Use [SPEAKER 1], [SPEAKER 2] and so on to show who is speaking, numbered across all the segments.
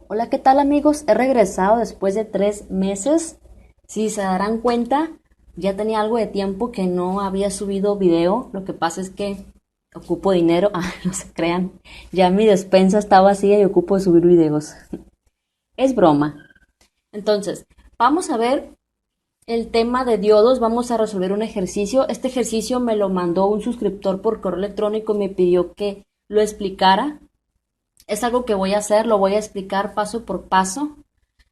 [SPEAKER 1] Hola, ¿qué tal amigos? He regresado después de 3 meses. Si se darán cuenta, ya tenía algo de tiempo que no había subido video. Lo que pasa es que ocupo dinero. No se crean. Ya mi despensa está vacía y ocupo subir videos. Es broma. Entonces, vamos a ver el tema de diodos. Vamos a resolver un ejercicio. Este ejercicio me lo mandó un suscriptor por correo electrónico y me pidió que lo explicara. Es algo que voy a hacer, lo voy a explicar paso por paso.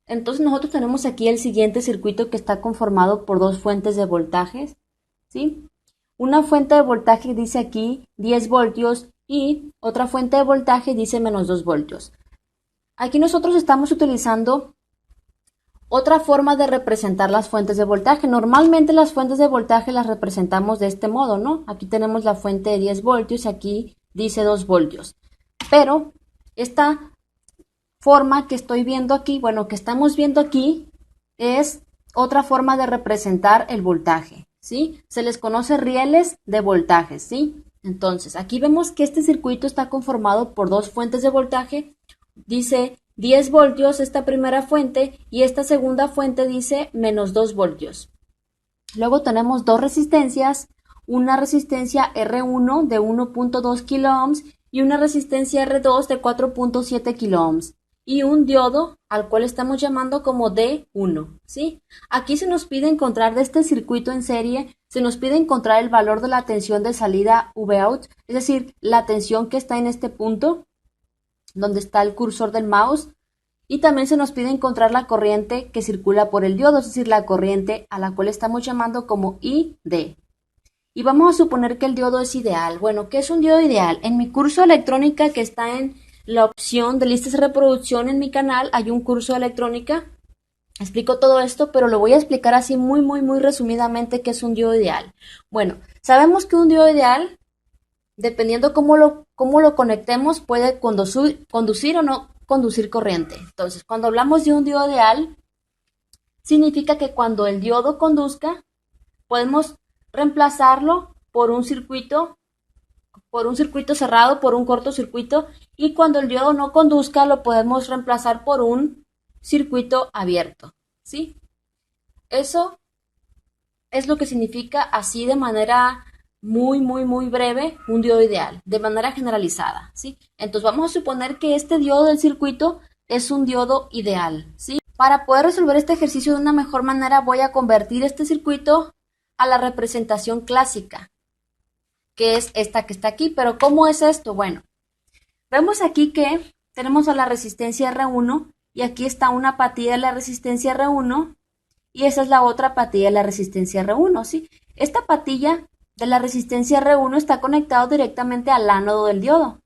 [SPEAKER 1] Entonces nosotros tenemos aquí el siguiente circuito que está conformado por dos fuentes de voltajes, ¿sí? Una fuente de voltaje dice aquí 10 voltios y otra fuente de voltaje dice menos 2 voltios. Aquí nosotros estamos utilizando otra forma de representar las fuentes de voltaje. Normalmente las fuentes de voltaje las representamos de este modo, ¿no? Aquí tenemos la fuente de 10 voltios y aquí dice 2 voltios. Pero esta forma que estoy viendo aquí, bueno, que estamos viendo aquí, es otra forma de representar el voltaje, ¿sí? Se les conoce rieles de voltaje, ¿sí? Entonces, aquí vemos que este circuito está conformado por dos fuentes de voltaje. Dice 10 voltios esta primera fuente y esta segunda fuente dice menos 2 voltios. Luego tenemos dos resistencias, una resistencia R1 de 1.2 kiloohms y una resistencia R2 de 4.7 kiloohms y un diodo al cual estamos llamando como D1, ¿sí? Aquí se nos pide encontrar de este circuito en serie, se nos pide encontrar el valor de la tensión de salida Vout, es decir, la tensión que está en este punto, donde está el cursor del mouse, y también se nos pide encontrar la corriente que circula por el diodo, es decir, la corriente a la cual estamos llamando como ID. Y vamos a suponer que el diodo es ideal. Bueno, ¿qué es un diodo ideal? En mi curso de electrónica que está en la opción de listas de reproducción en mi canal, hay un curso de electrónica. Explico todo esto, pero lo voy a explicar así muy resumidamente qué es un diodo ideal. Bueno, sabemos que un diodo ideal, dependiendo cómo lo conectemos, puede conducir o no conducir corriente. Entonces, cuando hablamos de un diodo ideal, significa que cuando el diodo conduzca, podemos reemplazarlo por un circuito cerrado, por un cortocircuito, y cuando el diodo no conduzca, lo podemos reemplazar por un circuito abierto, ¿sí? Eso es lo que significa así de manera muy breve un diodo ideal, de manera generalizada, ¿sí? Entonces vamos a suponer que este diodo del circuito es un diodo ideal, ¿sí? Para poder resolver este ejercicio de una mejor manera voy a convertir este circuito a la representación clásica, que es esta que está aquí. Pero ¿cómo es esto? Bueno, vemos aquí que tenemos a la resistencia R1 y aquí está una patilla de la resistencia R1 y esa es la otra patilla de la resistencia R1, ¿sí? Esta patilla de la resistencia R1 está conectado directamente al ánodo del diodo.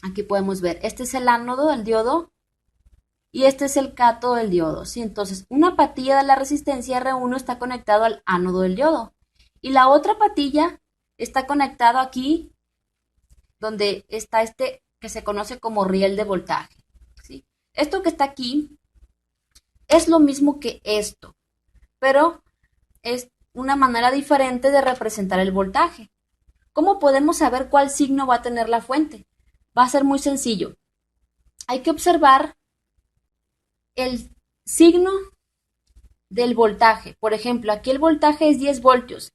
[SPEAKER 1] Aquí podemos ver, este es el ánodo del diodo y este es el cátodo del diodo, ¿sí? Entonces, una patilla de la resistencia R1 está conectado al ánodo del diodo y la otra patilla está conectado aquí donde está este que se conoce como riel de voltaje, ¿sí? Esto que está aquí es lo mismo que esto, pero es una manera diferente de representar el voltaje. ¿Cómo podemos saber cuál signo va a tener la fuente? Va a ser muy sencillo. Hay que observar el signo del voltaje. Por ejemplo, aquí el voltaje es 10 voltios.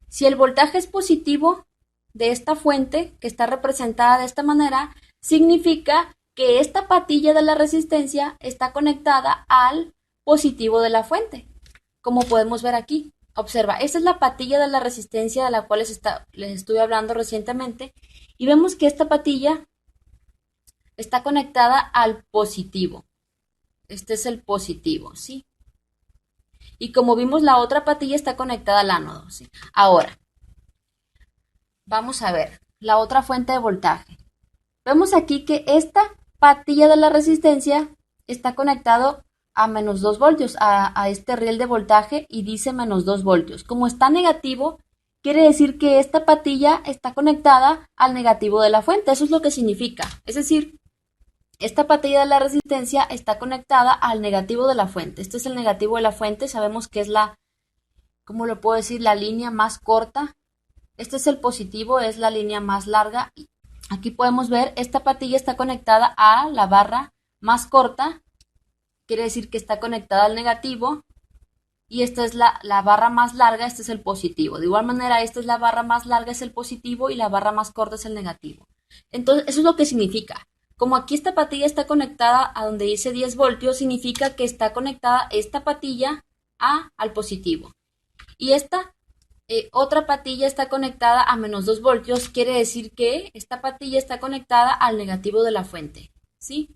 [SPEAKER 1] Si el voltaje es positivo de esta fuente, que está representada de esta manera, significa que esta patilla de la resistencia está conectada al positivo de la fuente, como podemos ver aquí. Observa, esta es la patilla de la resistencia de la cual les estuve hablando recientemente y vemos que esta patilla está conectada al positivo. Este es el positivo, ¿sí? Y como vimos, la otra patilla está conectada al ánodo, ¿sí? Ahora, vamos a ver la otra fuente de voltaje. Vemos aquí que esta patilla de la resistencia está conectado a menos 2 voltios, a este riel de voltaje y dice menos 2 voltios. Como está negativo, quiere decir que esta patilla está conectada al negativo de la fuente. Eso es lo que significa. Es decir, esta patilla de la resistencia está conectada al negativo de la fuente. Este es el negativo de la fuente. Sabemos que es ¿cómo lo puedo decir? La línea más corta. Este es el positivo, es la línea más larga. Aquí podemos ver, esta patilla está conectada a la barra más corta quiere decir que está conectada al negativo y esta es la barra más larga, este es el positivo. De igual manera, esta es la barra más larga, es el positivo y la barra más corta es el negativo. Entonces, eso es lo que significa. Como aquí esta patilla está conectada a donde dice 10 voltios, significa que está conectada esta patilla al positivo. Y esta otra patilla está conectada a menos 2 voltios, quiere decir que esta patilla está conectada al negativo de la fuente, ¿sí?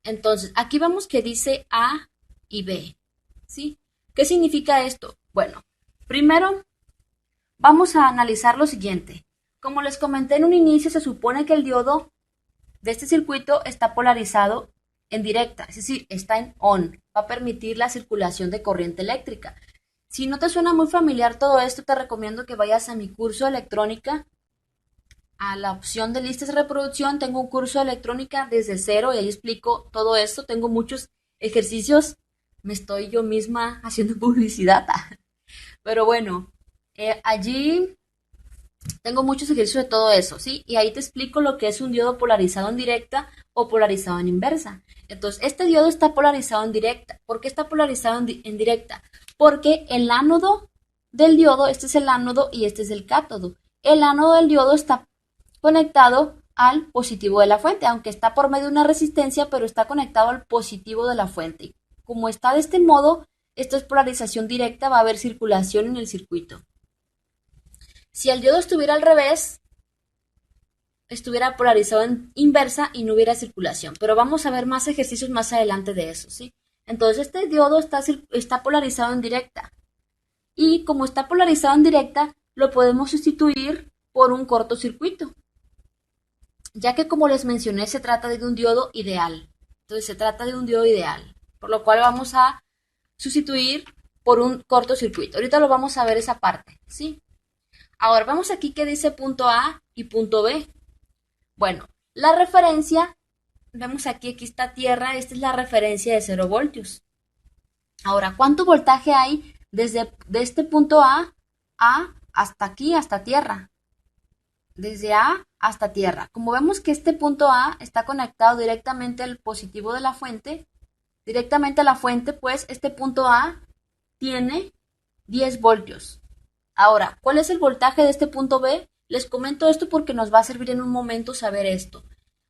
[SPEAKER 1] Entonces, aquí vemos que dice A y B, ¿sí? ¿Qué significa esto? Bueno, primero vamos a analizar lo siguiente. Como les comenté en un inicio, se supone que el diodo de este circuito está polarizado en directa, es decir, está en on, va a permitir la circulación de corriente eléctrica. Si no te suena muy familiar todo esto, te recomiendo que vayas a mi curso de electrónica, a la opción de listas de reproducción. Tengo un curso de electrónica desde cero y ahí explico todo esto. Tengo muchos ejercicios, me estoy yo misma haciendo publicidad, pero bueno, allí tengo muchos ejercicios de todo eso, ¿sí? Y ahí te explico lo que es un diodo polarizado en directa o polarizado en inversa. Entonces, este diodo está polarizado en directa. ¿Por qué está polarizado en directa? Porque el ánodo del diodo, este es el ánodo y este es el cátodo. El ánodo del diodo está conectado al positivo de la fuente, aunque está por medio de una resistencia, pero está conectado al positivo de la fuente. Como está de este modo, esto es polarización directa, va a haber circulación en el circuito. Si el diodo estuviera al revés, estuviera polarizado en inversa y no hubiera circulación. Pero vamos a ver más ejercicios más adelante de eso, ¿sí? Entonces este diodo está polarizado en directa. Y como está polarizado en directa, lo podemos sustituir por un cortocircuito. Ya que como les mencioné, se trata de un diodo ideal. Entonces se trata de un diodo ideal. Por lo cual vamos a sustituir por un cortocircuito. Ahorita lo vamos a ver esa parte, ¿sí? Ahora vamos aquí que dice punto A y punto B. Bueno, la referencia, vemos aquí está tierra, esta es la referencia de 0 voltios. Ahora, ¿cuánto voltaje hay desde este punto A hasta aquí, hasta tierra? Desde A hasta tierra. Como vemos que este punto A está conectado directamente al positivo de la fuente, directamente a la fuente, pues este punto A tiene 10 voltios. Ahora, ¿cuál es el voltaje de este punto B? Les comento esto porque nos va a servir en un momento saber esto.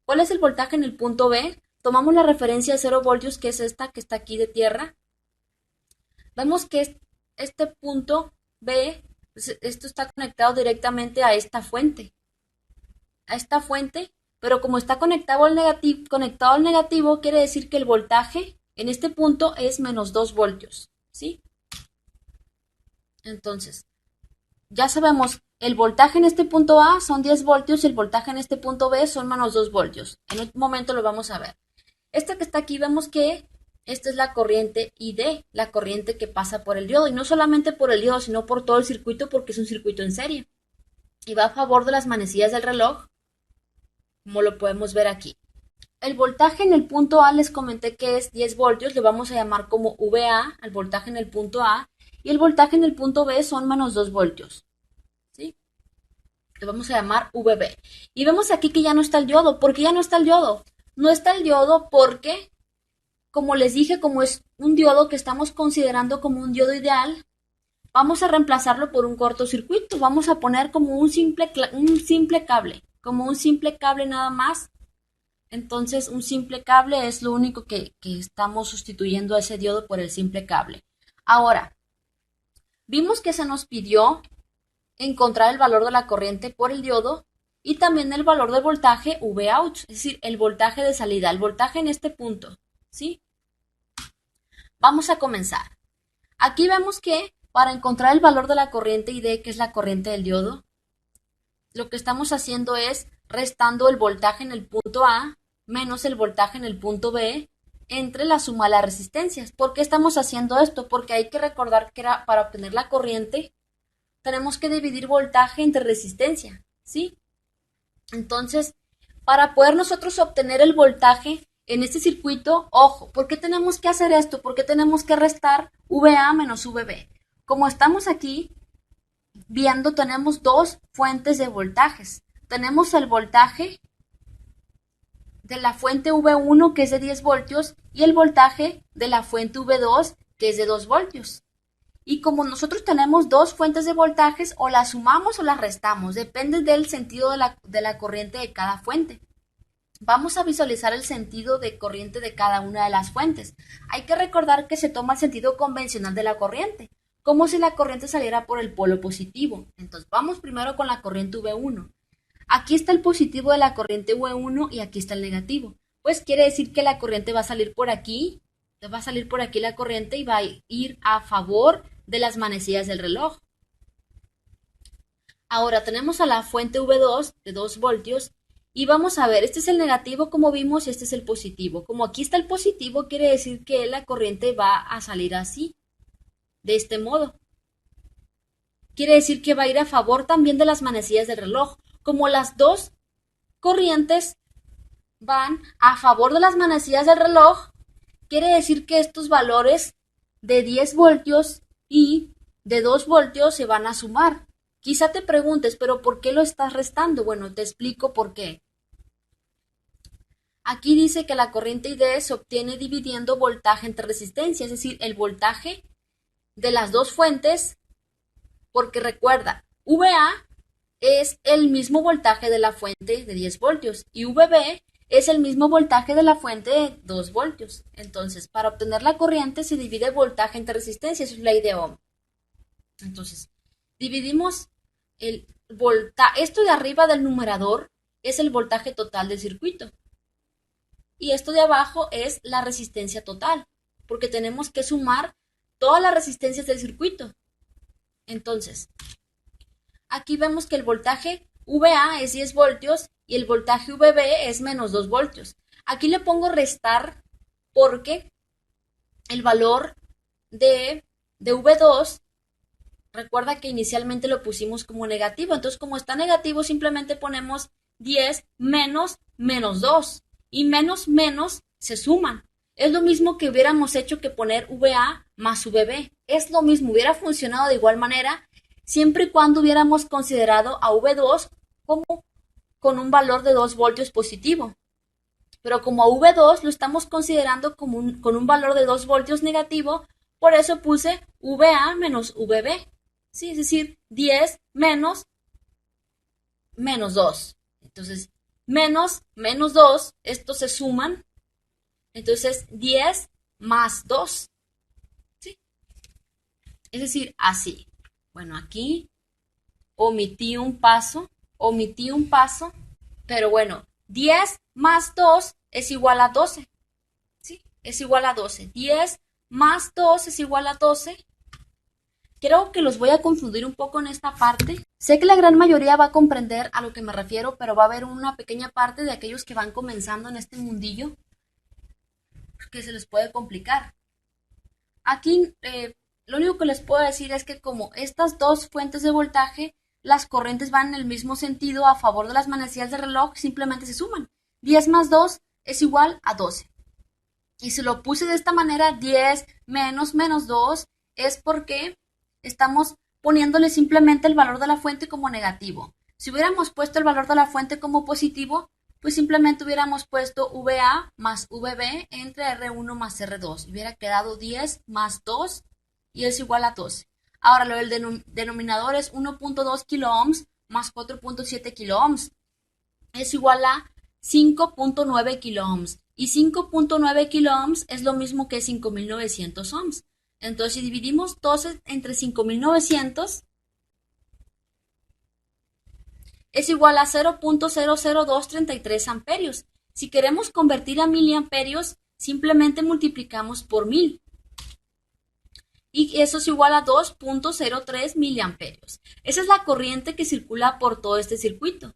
[SPEAKER 1] ¿Cuál es el voltaje en el punto B? Tomamos la referencia de 0 voltios, que es esta que está aquí de tierra. Vemos que este punto B, esto está conectado directamente a esta fuente. Pero como está conectado al negativo, quiere decir que el voltaje en este punto es menos 2 voltios, ¿sí? Entonces, ya sabemos, el voltaje en este punto A son 10 voltios y el voltaje en este punto B son menos 2 voltios. En un momento lo vamos a ver. Esta que está aquí, vemos que esta es la corriente ID, la corriente que pasa por el diodo. Y no solamente por el diodo, sino por todo el circuito, porque es un circuito en serie. Y va a favor de las manecillas del reloj, como lo podemos ver aquí. El voltaje en el punto A les comenté que es 10 voltios, le vamos a llamar como VA, al voltaje en el punto A. Y el voltaje en el punto B son menos 2 voltios. ¿Sí? Le vamos a llamar VB. Y vemos aquí que ya no está el diodo. ¿Por qué ya no está el diodo? No está el diodo porque, como les dije, como es un diodo que estamos considerando como un diodo ideal, vamos a reemplazarlo por un cortocircuito. Vamos a poner como un simple cable. Como un simple cable nada más. Entonces, un simple cable es lo único que estamos sustituyendo a ese diodo por el simple cable. Ahora, vimos que se nos pidió encontrar el valor de la corriente por el diodo y también el valor del voltaje Vout, es decir, el voltaje de salida, el voltaje en este punto, ¿sí? Vamos a comenzar. Aquí vemos que para encontrar el valor de la corriente ID, que es la corriente del diodo, lo que estamos haciendo es restando el voltaje en el punto A menos el voltaje en el punto B entre la suma de las resistencias. ¿Por qué estamos haciendo esto? Porque hay que recordar que para obtener la corriente tenemos que dividir voltaje entre resistencia, ¿sí? Entonces, para poder nosotros obtener el voltaje en este circuito, ojo, ¿por qué tenemos que hacer esto? ¿Por qué tenemos que restar VA menos VB? Como estamos aquí viendo, tenemos dos fuentes de voltajes. Tenemos el voltaje de la fuente V1, que es de 10 voltios, y el voltaje de la fuente V2, que es de 2 voltios. Y como nosotros tenemos dos fuentes de voltajes, o las sumamos o las restamos, depende del sentido de la corriente de cada fuente. Vamos a visualizar el sentido de corriente de cada una de las fuentes. Hay que recordar que se toma el sentido convencional de la corriente, como si la corriente saliera por el polo positivo. Entonces, vamos primero con la corriente V1. Aquí está el positivo de la corriente V1 y aquí está el negativo. Pues quiere decir que la corriente va a salir por aquí, la corriente y va a ir a favor de las manecillas del reloj. Ahora tenemos a la fuente V2 de 2 voltios y vamos a ver, este es el negativo como vimos y este es el positivo. Como aquí está el positivo, quiere decir que la corriente va a salir así, de este modo. Quiere decir que va a ir a favor también de las manecillas del reloj. Como las dos corrientes van a favor de las manecillas del reloj, quiere decir que estos valores de 10 voltios y de 2 voltios se van a sumar. Quizá te preguntes, ¿pero por qué lo estás restando? Bueno, te explico por qué. Aquí dice que la corriente ID se obtiene dividiendo voltaje entre resistencia, es decir, el voltaje de las dos fuentes, porque recuerda, VA es el mismo voltaje de la fuente de 10 voltios y VB es el mismo voltaje de la fuente de 2 voltios. Entonces, para obtener la corriente se divide voltaje entre resistencia, eso es ley de Ohm. Entonces, dividimos el voltaje, esto de arriba del numerador es el voltaje total del circuito. Y esto de abajo es la resistencia total, porque tenemos que sumar todas las resistencias del circuito. Entonces, aquí vemos que el voltaje VA es 10 voltios y el voltaje VB es menos 2 voltios. Aquí le pongo restar porque el valor de V2, recuerda que inicialmente lo pusimos como negativo, entonces como está negativo simplemente ponemos 10 menos menos 2 y menos menos se suman. Es lo mismo que hubiéramos hecho que poner VA más VB. Es lo mismo, hubiera funcionado de igual manera siempre y cuando hubiéramos considerado a V2 como con un valor de 2 voltios positivo. Pero como a V2 lo estamos considerando como con un valor de 2 voltios negativo, por eso puse VA menos VB. ¿Sí? Es decir, 10 menos menos 2. Entonces, menos menos 2, estos se suman. Entonces, 10 más 2. ¿Sí? Es decir, así. Bueno, aquí omití un paso, pero bueno, 10 más 2 es igual a 12. ¿Sí? Es igual a 12. 10 más 2 es igual a 12. Creo que los voy a confundir un poco en esta parte. Sé que la gran mayoría va a comprender a lo que me refiero, pero va a haber una pequeña parte de aquellos que van comenzando en este mundillo que se les puede complicar. Aquí lo único que les puedo decir es que como estas dos fuentes de voltaje, las corrientes van en el mismo sentido a favor de las manecillas del reloj, simplemente se suman. 10 más 2 es igual a 12. Y si lo puse de esta manera, 10 menos menos 2, es porque estamos poniéndole simplemente el valor de la fuente como negativo. Si hubiéramos puesto el valor de la fuente como positivo, pues simplemente hubiéramos puesto VA más VB entre R1 más R2. Hubiera quedado 10 más 2 y es igual a 12. Ahora lo del denominador es 1.2 kiloohms más 4.7 kiloohms. Es igual a 5.9 kiloohms. Y 5.9 kiloohms es lo mismo que 5.900 ohms. Entonces, si dividimos 12 entre 5.900, es igual a 0.00233 amperios. Si queremos convertir a miliamperios, simplemente multiplicamos por 1000. Y eso es igual a 2.03 miliamperios. Esa es la corriente que circula por todo este circuito.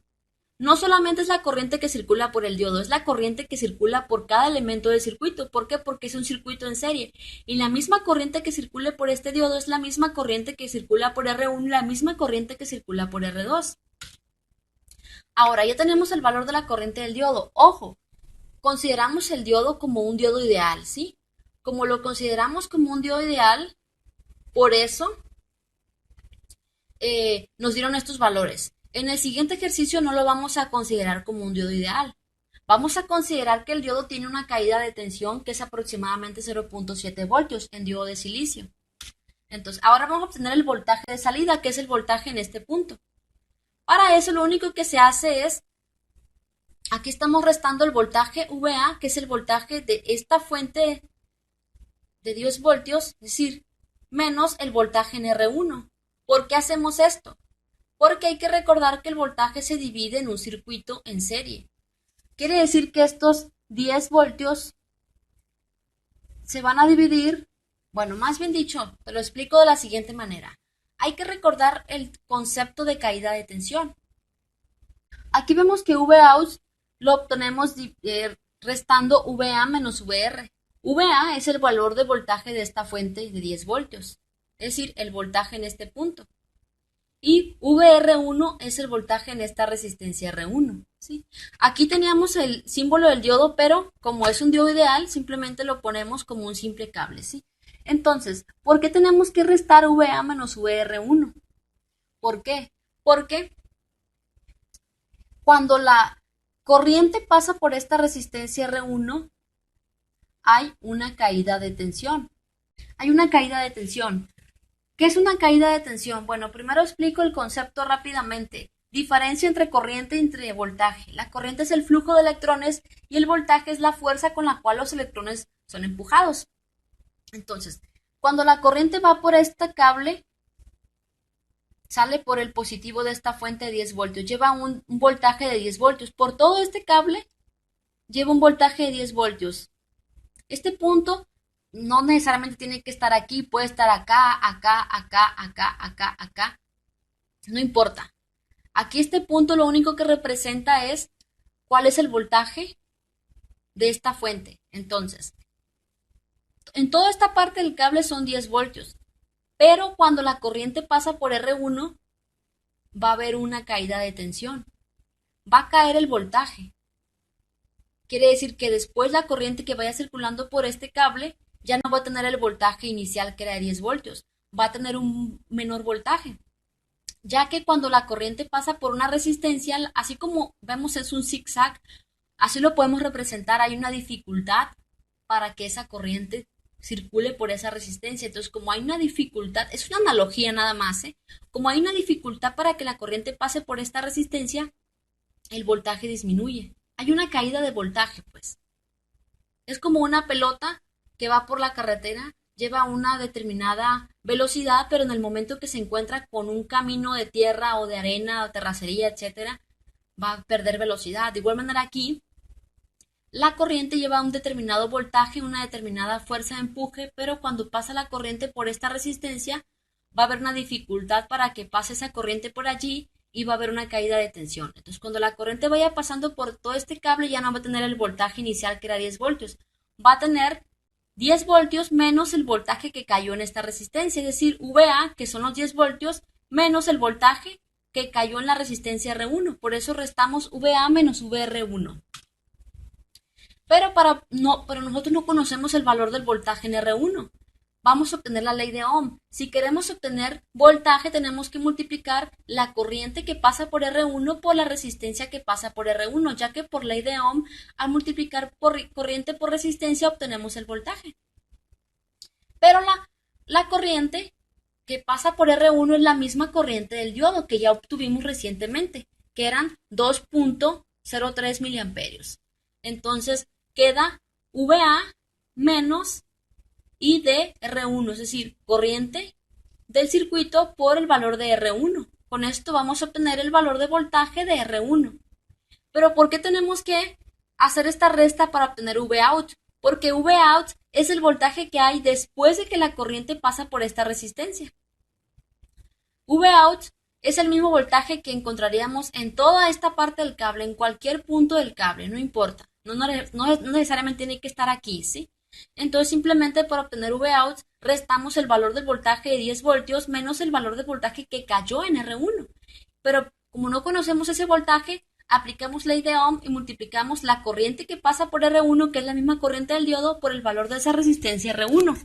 [SPEAKER 1] No solamente es la corriente que circula por el diodo, es la corriente que circula por cada elemento del circuito. ¿Por qué? Porque es un circuito en serie. Y la misma corriente que circule por este diodo es la misma corriente que circula por R1 y la misma corriente que circula por R2. Ahora ya tenemos el valor de la corriente del diodo. Ojo, consideramos el diodo como un diodo ideal, ¿sí? Como lo consideramos como un diodo ideal, por eso nos dieron estos valores. En el siguiente ejercicio no lo vamos a considerar como un diodo ideal. Vamos a considerar que el diodo tiene una caída de tensión que es aproximadamente 0.7 voltios en diodo de silicio. Entonces, ahora vamos a obtener el voltaje de salida, que es el voltaje en este punto. Para eso lo único que se hace es, aquí estamos restando el voltaje VA, que es el voltaje de esta fuente de 10 voltios, es decir, menos el voltaje en R1. ¿Por qué hacemos esto? Porque hay que recordar que el voltaje se divide en un circuito en serie. Quiere decir que estos 10 voltios se van a dividir, bueno, más bien dicho, te lo explico de la siguiente manera. Hay que recordar el concepto de caída de tensión. Aquí vemos que Vout lo obtenemos restando VA menos VR. VA es el valor de voltaje de esta fuente de 10 voltios, es decir, el voltaje en este punto. Y VR1 es el voltaje en esta resistencia R1. ¿Sí? Aquí teníamos el símbolo del diodo, pero como es un diodo ideal, simplemente lo ponemos como un simple cable. ¿Sí? Entonces, ¿por qué tenemos que restar VA menos VR1? ¿Por qué? Porque cuando la corriente pasa por esta resistencia R1, hay una caída de tensión. Hay una caída de tensión. ¿Qué es una caída de tensión? Bueno, primero explico el concepto rápidamente. Diferencia entre corriente y entre voltaje. La corriente es el flujo de electrones y el voltaje es la fuerza con la cual los electrones son empujados. Entonces, cuando la corriente va por este cable, sale por el positivo de esta fuente de 10 voltios. Lleva un voltaje de 10 voltios. Por todo este cable, lleva un voltaje de 10 voltios. Este punto no necesariamente tiene que estar aquí, puede estar acá, acá, acá, acá, acá, acá. No importa. Aquí este punto lo único que representa es cuál es el voltaje de esta fuente. Entonces, en toda esta parte del cable son 10 voltios, pero cuando la corriente pasa por R1 va a haber una caída de tensión. Va a caer el voltaje. Quiere decir que después la corriente que vaya circulando por este cable ya no va a tener el voltaje inicial que era de 10 voltios, va a tener un menor voltaje, ya que cuando la corriente pasa por una resistencia, así como vemos es un zigzag, así lo podemos representar, hay una dificultad para que esa corriente circule por esa resistencia. Entonces, como hay una dificultad, es una analogía nada más, como hay una dificultad para que la corriente pase por esta resistencia, el voltaje disminuye. Hay una caída de voltaje, pues. Es como una pelota que va por la carretera, lleva una determinada velocidad, pero en el momento que se encuentra con un camino de tierra o de arena o terracería, etcétera, va a perder velocidad. De igual manera aquí, la corriente lleva un determinado voltaje, una determinada fuerza de empuje, pero cuando pasa la corriente por esta resistencia, va a haber una dificultad para que pase esa corriente por allí y va a haber una caída de tensión. Entonces, cuando la corriente vaya pasando por todo este cable, ya no va a tener el voltaje inicial que era 10 voltios. Va a tener 10 voltios menos el voltaje que cayó en esta resistencia, es decir, VA, que son los 10 voltios, menos el voltaje que cayó en la resistencia R1. Por eso restamos VA menos VR1. Pero nosotros no conocemos el valor del voltaje en R1. Vamos a obtener la ley de Ohm. Si queremos obtener voltaje, tenemos que multiplicar la corriente que pasa por R1 por la resistencia que pasa por R1, ya que por ley de Ohm, al multiplicar corriente por resistencia, obtenemos el voltaje. Pero la corriente que pasa por R1 es la misma corriente del diodo que ya obtuvimos recientemente, que eran 2.03 miliamperios. Entonces, queda VA menos I de R1, es decir, corriente del circuito por el valor de R1. Con esto vamos a obtener el valor de voltaje de R1. Pero ¿por qué tenemos que hacer esta resta para obtener Vout? Porque Vout es el voltaje que hay después de que la corriente pasa por esta resistencia. Vout es el mismo voltaje que encontraríamos en toda esta parte del cable, en cualquier punto del cable, no importa. No necesariamente tiene que estar aquí, ¿sí? Entonces simplemente para obtener Vout restamos el valor del voltaje de 10 voltios menos el valor del voltaje que cayó en R1. Pero como no conocemos ese voltaje, aplicamos ley de Ohm y multiplicamos la corriente que pasa por R1, que es la misma corriente del diodo, por el valor de esa resistencia R1.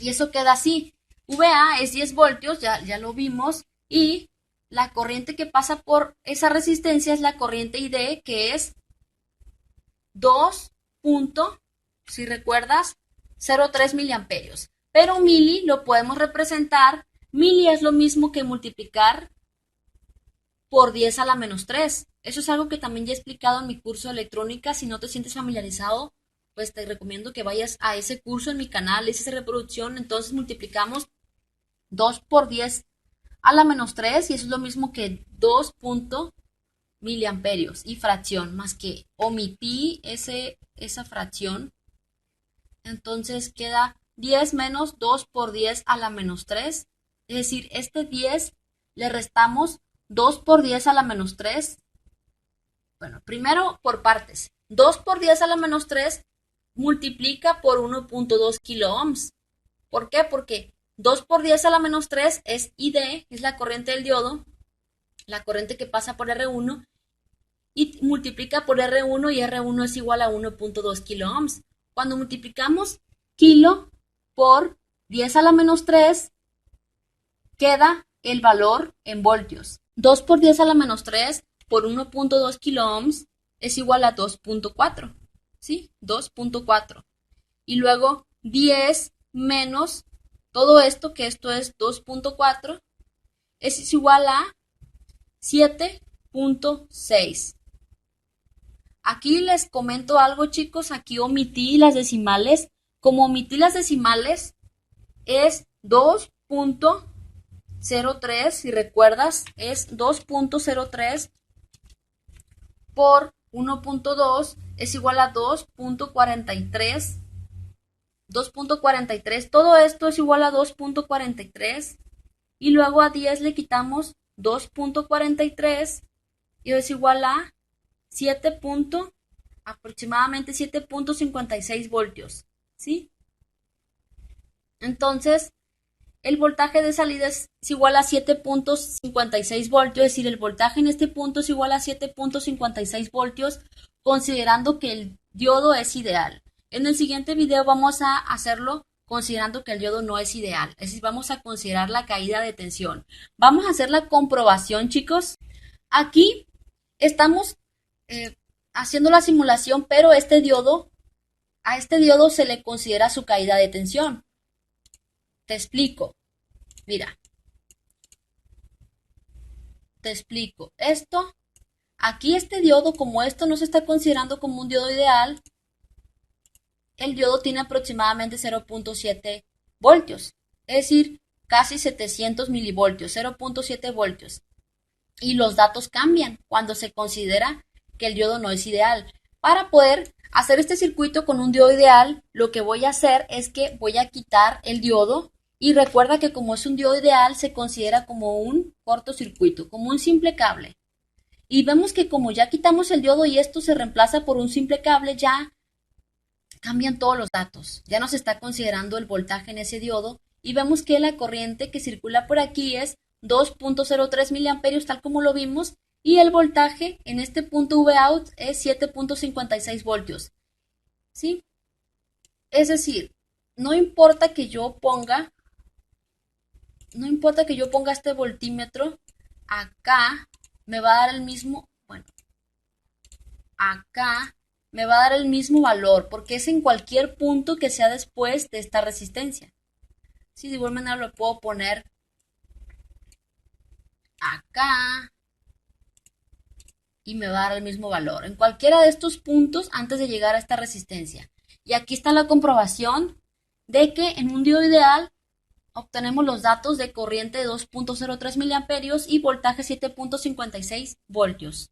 [SPEAKER 1] Y eso queda así. VA es 10 voltios, ya lo vimos, y la corriente que pasa por esa resistencia es la corriente ID, que es 2. Si recuerdas, 0,3 miliamperios. Pero mili lo podemos representar, mili es lo mismo que multiplicar por 10 a la menos 3. Eso es algo que también ya he explicado en mi curso de electrónica. Si no te sientes familiarizado, pues te recomiendo que vayas a ese curso en mi canal, esa reproducción. Entonces multiplicamos 2 por 10 a la menos 3 y eso es lo mismo que 2 miliamperios y fracción, más que omití esa fracción. Entonces queda 10 menos 2 por 10 a la menos 3. Es decir, este 10 le restamos 2 por 10 a la menos 3. Bueno, primero por partes. 2 por 10 a la menos 3 multiplica por 1.2 kiloohms. ¿Por qué? Porque 2 por 10 a la menos 3 es ID, es la corriente del diodo, la corriente que pasa por R1, y multiplica por R1 y R1 es igual a 1.2 kiloohms. Cuando multiplicamos kilo por 10 a la menos 3, queda el valor en voltios. 2 por 10 a la menos 3 por 1.2 kiloohms es igual a 2.4. ¿Sí? 2.4. Y luego 10 menos todo esto, que esto es 2.4, es igual a 7.6. Aquí les comento algo, chicos. Aquí omití las decimales. Como omití las decimales, es 2.03, si recuerdas, es 2.03 por 1.2 es igual a 2.43. 2.43, todo esto es igual a 2.43 y luego a 10 le quitamos 2.43 y es igual a 7. Aproximadamente 7.56 voltios, ¿sí? Entonces, el voltaje de salida es igual a 7.56 voltios, es decir, el voltaje en este punto es igual a 7.56 voltios, considerando que el diodo es ideal. En el siguiente video vamos a hacerlo considerando que el diodo no es ideal, es decir, vamos a considerar la caída de tensión. Vamos a hacer la comprobación, chicos. Aquí estamos haciendo la simulación, pero a este diodo se le considera su caída de tensión. Te explico. Mira. Te explico. Aquí este diodo, como esto no se está considerando como un diodo ideal, el diodo tiene aproximadamente 0.7 voltios. Es decir, casi 700 milivoltios, 0.7 voltios. Y los datos cambian cuando se considera que el diodo no es ideal. Para poder hacer este circuito con un diodo ideal, lo que voy a hacer es que voy a quitar el diodo y recuerda que como es un diodo ideal se considera como un cortocircuito, como un simple cable. Y vemos que como ya quitamos el diodo y esto se reemplaza por un simple cable, ya cambian todos los datos. Ya no se está considerando el voltaje en ese diodo y vemos que la corriente que circula por aquí es 2.03 miliamperios tal como lo vimos y el voltaje en este punto Vout es 7.56 voltios. ¿Sí? Es decir, no importa que yo ponga este voltímetro acá, me va a dar el mismo, bueno, acá me va a dar el mismo valor porque es en cualquier punto que sea después de esta resistencia. Sí, de igual manera lo puedo poner acá y me va a dar el mismo valor en cualquiera de estos puntos antes de llegar a esta resistencia. Y aquí está la comprobación de que en un diodo ideal obtenemos los datos de corriente de 2.03 miliamperios y voltaje 7.56 voltios.